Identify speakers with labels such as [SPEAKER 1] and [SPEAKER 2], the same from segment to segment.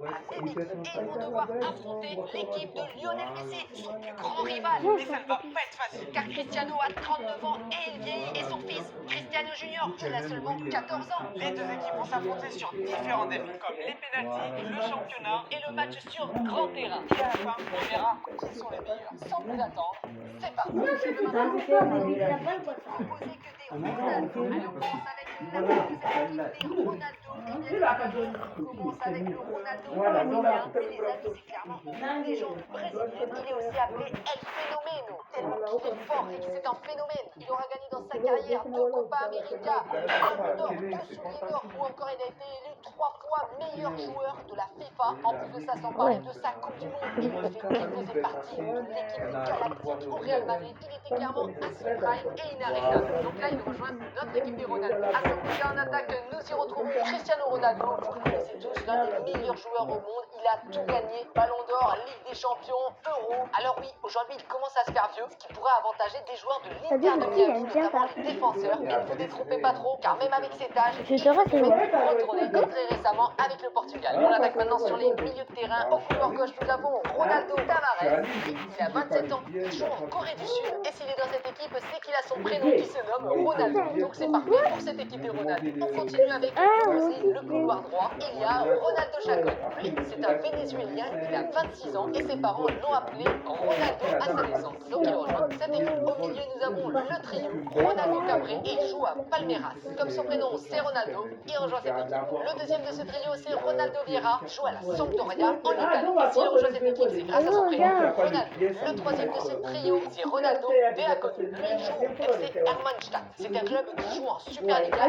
[SPEAKER 1] à México et ils vont devoir affronter l'équipe de Lionel Messi, son plus grand rival.
[SPEAKER 2] Mais ça ne va pas être facile.
[SPEAKER 1] Car Cristiano a 39 ans et il vieillit et son fils, Cristiano Junior, il a seulement 14 ans.
[SPEAKER 2] Les deux équipes vont s'affronter sur différents défis comme les pénaltys, le championnat
[SPEAKER 1] Et le match sur grand terrain.
[SPEAKER 2] et à la fin on verra qui sont les meilleurs.
[SPEAKER 1] Sans plus attendre, c'est parti.
[SPEAKER 3] C'est
[SPEAKER 1] Composé que des Ronaldo. Alors on commence avec l'attaque des Ronaldo. On commence avec le Ronaldo brésilien. Et les amis, c'est clairement une légende brésilienne. Il est aussi appelé El Fenomeno, tellement qu'il est fort et que c'est un phénomène. Il aura gagné dans sa carrière 2 Copa América, 2 Ballons d'Or, 2 souliers d'or, ou encore il a été élu 3 fois meilleur joueur de la FIFA. En plus de ça, sans parler de sa Coupe du Monde, il faisait partie de l'équipe des Galactiques au Real Madrid. Il était clairement à son prime et inarrêtable. Donc là, il rejoint notre équipe des Ronaldo. À son côté en attaque, nous y retrouvons Cristiano Ronaldo. Vous le connaissez tous, l'un des meilleurs joueurs au monde. Il a tout gagné, Ballon d'Or, Ligue des Champions, Euro. Alors oui, aujourd'hui, il commence à se faire vieux, ce qui pourrait avantager des joueurs de l'Inter de Miami, notamment les défenseurs. Mais ne vous détrompez pas trop, car même avec cet âge, il peut retourner comme très récemment avec le Portugal. On attaque maintenant sur les milieux de terrain. Au couloir gauche, nous avons Ronaldo Tavares. Il a 27 ans, il joue en Corée du Sud. Et s'il est dans cette équipe, c'est qu'il a son prénom qui se nomme Ronaldo. Donc c'est parfait pour cette équipe des Ronaldo. On continue avec le couloir droit. Il y a Ronaldo Chacon. Lui, c'est un Vénézuélien, il a 26 ans et ses parents l'ont appelé Ronaldo à sa naissance. Donc il rejoint cette équipe. Au milieu, nous avons le trio Ronaldo Cabré et il joue à Palmeiras. Comme son prénom, c'est Ronaldo, il rejoint cette équipe. Le deuxième de ce trio, c'est Ronaldo Vieira, joue à la Sampdoria en Italie. Et s'il rejoint cette équipe, c'est grâce à son prénom, Ronaldo. Le troisième de ce trio, c'est Ronaldo Deacon. Lui, il joue au FC Hermannstadt. C'est un club qui joue en Superliga.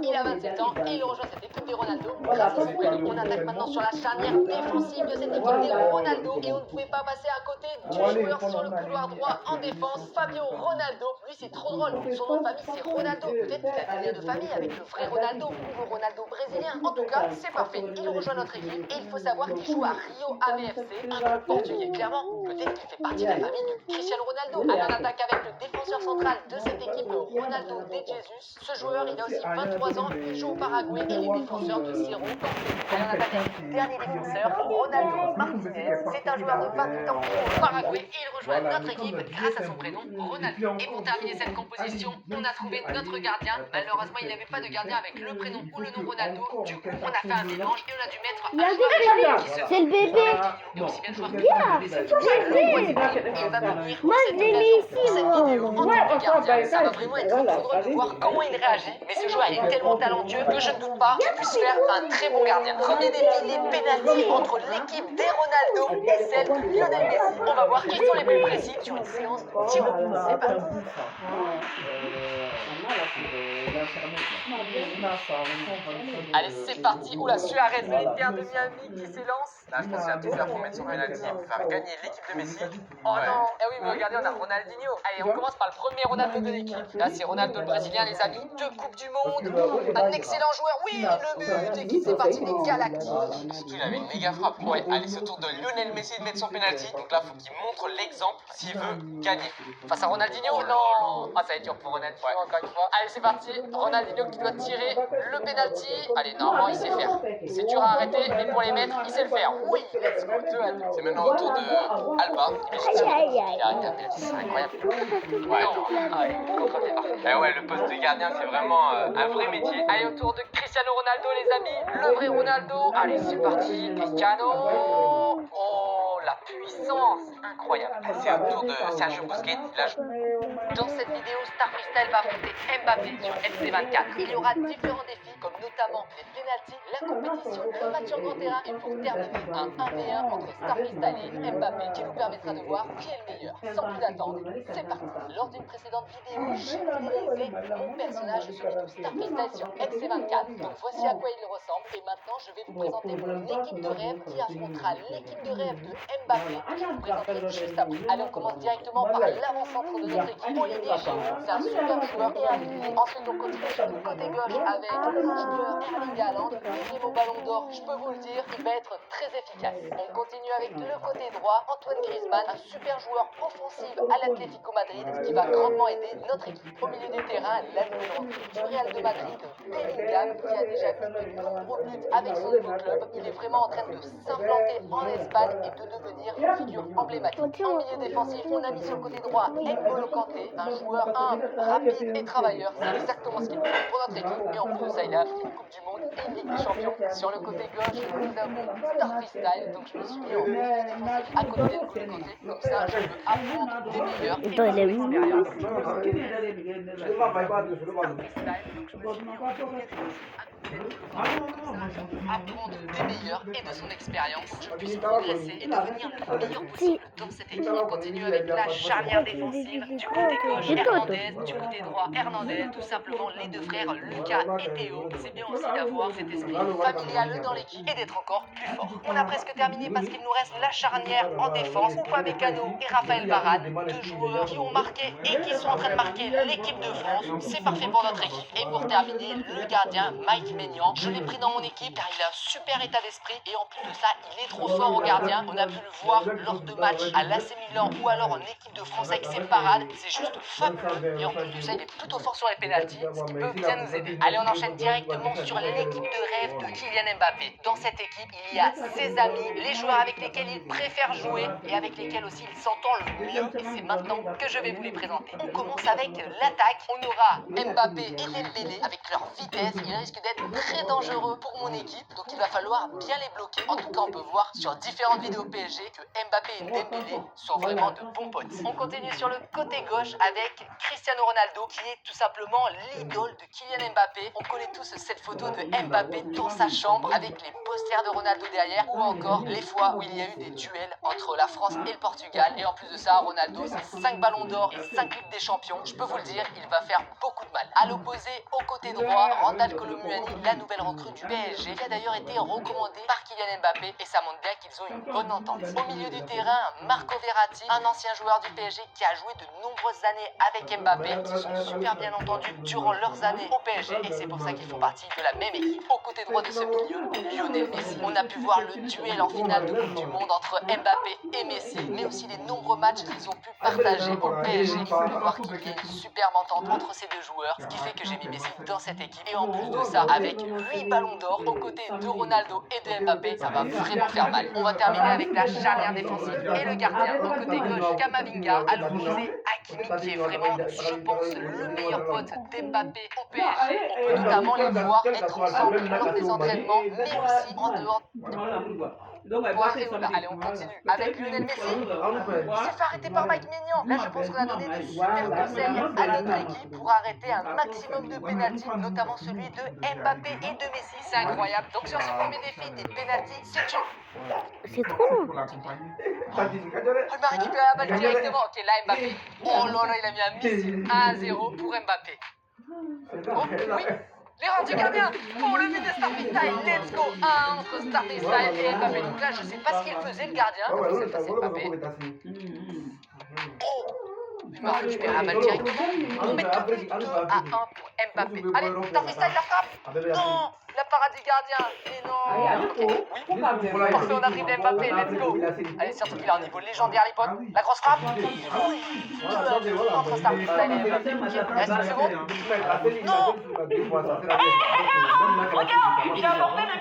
[SPEAKER 1] Il a 27 ans et il rejoint cette équipe des Ronaldo grâce à son prénom. On attaque maintenant sur la charnière défensive de cette équipe des Ronaldo et on ne pouvait pas passer à côté du joueur sur le couloir droit en défense, Fabio Ronaldo. Lui, c'est trop drôle. Son nom de famille, c'est Ronaldo. Peut-être qu'il a des liens de famille avec le vrai Ronaldo ou le Ronaldo brésilien. En tout cas, c'est parfait. Il rejoint notre équipe et il faut savoir qu'il joue à Rio Ave FC, un club portugais. Clairement, peut-être qu'il fait partie de la famille de Cristiano Ronaldo. Allez, on attaque avec le défenseur central de cette équipe, Ronaldo de Jesus. Ce joueur, il a aussi 23 ans, il joue au Paraguay et il est défenseur de Cerro Porteño. Allez, on attaque avec le dernier défenseur, Ronaldo Martinez. C'est un joueur de 28 ans qui joue au Paraguay et il rejoint notre équipe grâce à son prénom, Ronaldo. Et pour terminer cette composition, on a trouvé notre gardien. Malheureusement, il n'avait pas de gardien avec le prénom ou le nom Ronaldo. Du coup, on a fait un mélange et on a dû mettre un joueur qui se
[SPEAKER 3] C'est le bébé.
[SPEAKER 1] et aussi bien joueur que
[SPEAKER 3] Bien,
[SPEAKER 1] mais
[SPEAKER 3] c'est
[SPEAKER 1] ça
[SPEAKER 3] le bébé.
[SPEAKER 1] il va venir
[SPEAKER 3] Moi, je l'ai mis ici,
[SPEAKER 1] cette
[SPEAKER 3] moi.
[SPEAKER 1] vidéo en tant que gardien. Ça va vraiment être trop drôle de voir comment il réagit. Mais ce joueur il est tellement talentueux que je ne doute pas qu'il puisse faire un très bon gardien. Premier défi, les pénaltys entre l'équipe des Ronaldo et celle de Lionel Messi. On va voir qui sont les plus précis sur une séance de tir au but. C'est parti. Allez, c'est parti. Oula, Suarez de l'Inter de Miami qui s'élance.
[SPEAKER 2] Là je pense qu'il va tout faire pour mettre son penalty pour faire gagner l'équipe de Messi.
[SPEAKER 1] Oh non. Eh oui, mais regardez, on a Ronaldinho. Allez, on commence par le premier Ronaldo de l'équipe. Là, c'est Ronaldo le Brésilien, les amis. 2 Coupes du Monde. Un excellent joueur. Oui, le but. Et qui fait partie des Galactiques.
[SPEAKER 2] Surtout il avait une méga frappe. Ouais, allez, c'est au tour de Lionel Messi de mettre son penalty. Donc là faut qu'il montre l'exemple s'il veut gagner.
[SPEAKER 1] Face à Ronaldinho, non. Ah, ça va être dur pour Ronaldinho, encore une fois. Allez, c'est parti. Ronaldinho qui doit tirer le penalty. Allez, normalement, il sait faire. C'est dur à arrêter, mais pour les mettre, il sait le faire. Oui, let's go, 2-2.
[SPEAKER 2] C'est maintenant au tour de Alba.
[SPEAKER 3] Aïe, aïe,
[SPEAKER 1] Il a arrêté un penalty, c'est incroyable.
[SPEAKER 2] Ouais.
[SPEAKER 1] Ah ouais, contrôle parfait.
[SPEAKER 2] Eh ouais, le poste de gardien c'est vraiment un vrai métier.
[SPEAKER 1] Allez, au tour de Cristiano Ronaldo, les amis. Le vrai Ronaldo. Allez, c'est parti. Cristiano. Oh, la puissance. Incroyable.
[SPEAKER 2] C'est au tour de Sergio Busquets. Là,
[SPEAKER 1] Dans cette vidéo, Star Freestyle va affronter Mbappé sur FC24. Il y aura différents défis, comme notamment les pénaltys, la compétition, le match sur grand terrain et pour terminer un 1v1 entre Star Freestyle et Mbappé qui nous permettra de voir qui est le meilleur. Sans plus attendre, c'est parti. Lors d'une précédente vidéo, j'ai modélisé mon personnage celui de Star Freestyle sur FC24. Donc voici à quoi il ressemble et maintenant je vais vous présenter mon équipe de rêve qui affrontera l'équipe de rêve de Mbappé que je vous présenterai juste après. Allez, on commence directement par l'avant-centre de notre équipe, Olivier Giroud. C'est un super joueur et un ailier. Ensuite, on continue sur le côté gauche avec
[SPEAKER 4] joueur Erling Haaland, deuxième au Ballon d'Or, je peux vous le dire, il va être très efficace. On continue avec le côté droit, Antoine Griezmann, un super joueur offensif à l'Atlético Madrid qui va grandement aider notre équipe. Au milieu du terrain, la nouvelle recrue du Real de Madrid, Bellingham, qui a déjà mis de nombreux buts avec son nouveau club. Il est vraiment en train de s'implanter en Espagne et de devenir une figure emblématique. En milieu défensif, on a mis sur le côté droit N'Golo Kanté, un joueur humble, rapide et travailleur. C'est exactement ce qu'il faut pour notre équipe. Et en plus de ça, il a pris une Coupe du Monde et une Ligue des Champions. Sur le côté gauche, nous avons Star Freestyle, donc je me suis mis en milieu défensif à côté d'N'Golo Kanté. Comme ça, je peux apprendre des meilleurs et
[SPEAKER 3] Toi, il est où?
[SPEAKER 4] l'expérience. Star Freestyle, donc je me suis mis en milieu défensif apprendre des meilleurs et de son expérience pour que je puisse progresser et devenir le meilleur possible dans cette équipe. On continue avec la charnière défensive. Du côté gauche, Hernandez, du côté droit, Hernandez, tout simplement les deux frères Lucas et Théo. C'est bien aussi d'avoir cet esprit familial dans l'équipe et d'être encore plus fort. On a presque terminé parce qu'il nous reste la charnière en défense. Upamecano et Raphaël Varane, deux joueurs qui ont marqué et qui sont en train de marquer l'équipe de France. C'est parfait pour notre équipe. Et pour terminer, le gardien Mike Maignan. Je l'ai pris dans mon équipe car il a un super état d'esprit et en plus de ça, il est trop fort au gardien. On a pu le voir lors de matchs à l'AC Milan ou alors en équipe de France avec ses parades. C'est juste fabuleux. Et en plus de ça, il est plutôt fort sur les pénaltys, ce qui peut bien nous aider. Allez, on enchaîne directement sur l'équipe de rêve de Kylian Mbappé. Dans cette équipe, il y a ses amis, les joueurs avec lesquels il préfère jouer et avec lesquels aussi il s'entend le mieux. Et c'est maintenant que je vais vous les présenter. On commence avec l'attaque. On aura Mbappé et Dembélé avec leur vitesse. Ils risquent d'être très dangereux pour mon équipe, donc il va falloir bien les bloquer. En tout cas, on peut voir sur différentes vidéos PSG que Mbappé et Dembélé sont vraiment de bons potes. On continue sur le côté gauche avec Cristiano Ronaldo, qui est tout simplement l'idole de Kylian Mbappé. On connaît tous cette photo de Mbappé dans sa chambre avec les posters de Ronaldo derrière, ou encore les fois où il y a eu des duels entre la France et le Portugal. Et en plus de ça, Ronaldo, c'est 5 ballons d'or et 5 Ligues des Champions. Je peux vous le dire, il va faire beaucoup de mal. À l'opposé, au côté droit, Randal Kolo Muani, la nouvelle recrue du PSG, qui a d'ailleurs été recommandé par Kylian Mbappé, et ça montre bien qu'ils ont une bonne entente. Au milieu du terrain, Marco Verratti, un ancien joueur du PSG qui a joué de nombreuses années avec Mbappé. Ils se sont super bien entendus durant leurs années au PSG et c'est pour ça qu'ils font partie de la même équipe. Au côté droit de ce milieu, Lionel Messi. On a pu voir le duel en finale de Coupe du Monde entre Mbappé et Messi, mais aussi les nombreux matchs qu'ils ont pu partager au PSG. On peut voir qu'il y a une superbe entente entre ces deux joueurs, ce qui fait que j'ai mis Messi dans cette équipe. Et en plus de ça, avec 8 ballons d'or aux côtés de Ronaldo et de Mbappé, ça va vraiment faire mal. On va terminer avec la charnière défensive et le gardien. Au côté gauche, Kamavinga, à l'opposé, Hakimi, qui est vraiment, je pense, le meilleur pote d'Mbappé au PSG. On peut notamment les voir être ensemble lors des entraînements, mais aussi en dehors. Bon, allez, on continue avec Lionel Messi. Il s'est fait arrêter par Mike Maignan. Là, je pense qu'on a donné de super conseils à notre équipe pour arrêter un maximum de pénaltys, notamment celui de Mbappé et de Messi. C'est incroyable. Donc, sur ce premier défi des pénaltys, c'est tout.
[SPEAKER 3] C'est trop long.
[SPEAKER 4] On m'a récupéré la balle directement. Ok, là, Mbappé. Oh là là, il a mis un missile 1-0 pour Mbappé. Oh, oui. L'erreur du gardien pour le but de Star Freestyle. Let's go. 1 entre Star Freestyle et Mbappé. Donc là, je sais pas ce qu'il faisait le gardien. Donc c'est passé Mbappé. Oh, il m'a récupéré la balle directement. On met 2 à 1 pour Mbappé. Allez, Star Freestyle la frappe. Non, la parade du gardien. Et non. Okay. Oui, parfait, on a dribblé Mbappé. Let's go. Allez, surtout qu'il a un niveau légendaire, les potes. La grosse frappe. Oui. 2 entre Star Freestyle et Mbappé. Reste une seconde. Non. Regarde, j'ai apporté mes